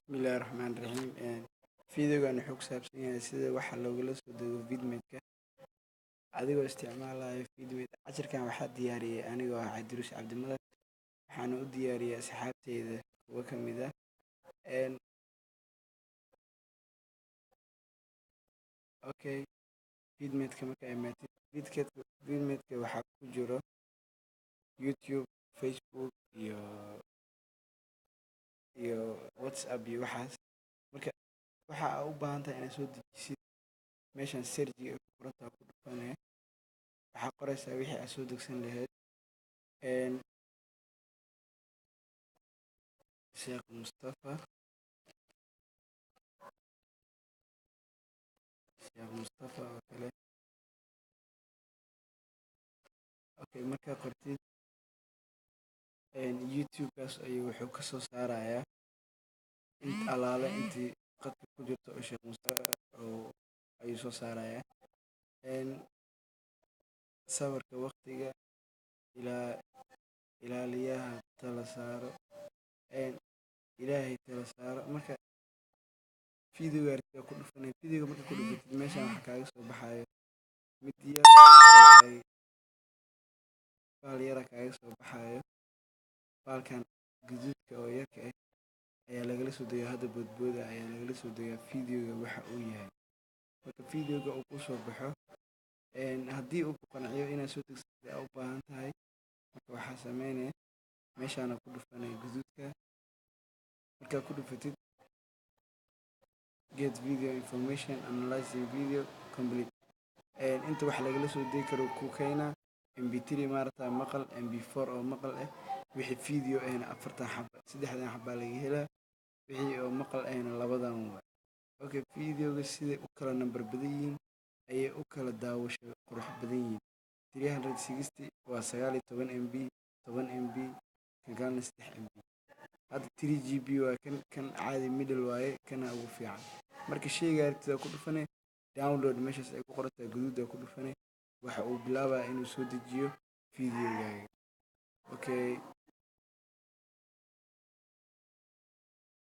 Bismillaahi Raxmaani Raxiim. Fiidiyogan wuxuu ku saabsan yahay sida waxa loogala soo dego vidmate-ka adigoo isticmaalaya vidmate. Casharkan waxaa diyaariyay anigoo ah Cabdiruus Cabdimadar, waxaana u diyaariyay asxaabteyda kuwa ka mid ah. Okay, vidmate-ka marka imaatid vidmate-ka waxaa ku jiro YouTube, Facebook iyo WhatsApp iyo waxaas. Marka waxa aad u baahan tahay inaad soo dejisid meeshan serjiga ay ku qorantahay ku dhufanaya. Waxaa qoraysaa wixii aad soo degsan lahayd. Sheekh Mustafa oo kale. Okay, markaa qortid YouTube-kaas ayuu wuxuu ka soo saarayaa alaale intii qadka ku jirto oo Sheekh Mustafa ayuu soo saarayaa. Sawirka waqtiga ilaaliyaha tala saaro ilaahay tala saaro. Marka fiidiyowga ku dhufanay fiidiyowga marka ku dhufatid meeshan waxaa kaaga soo baxayo mid yar baal yara kaaga soo baxayo. Baalkan gaduudka oo yarka ah ayaa lagala soo degaa hadda boodbooda ayaa lagala soo degaa fiidiyowga waxa uu yahay. Marka fiidiyowga uu ku soo baxo haddii uu ku qanciyo inaad soo degsatid aad u baahan tahay, marka waxaa sameynaya meeshaan ku dhufanay gaduudka. Markaa ku dhufatid get video information analyzing video complete. Inta wax lagala soo degi karo ku keena mp3 maarata maqal, mp4 oo maqal ah, wixii fiidiyow ahna 4 xabba 3 xabba laga helaa, wixii oo maqal ahna 2 waa. Okay, fiidiyowga sida u kala nambar badan yihiin ayay u kala daawasho qurux badan yihiin. 360 waa 19 MB, 10 MB, kan kalena 3 MB. hadda 3GB waa kan caadi middle waaye, kana ugu fiican. Marka sheyga aragtida ku dhufanay download meeshaas ay ku qorantahay gaduud ku dhufanay waxa uu bilaabaa inuu soo dejiyo fiidiyowgaaga. Okay.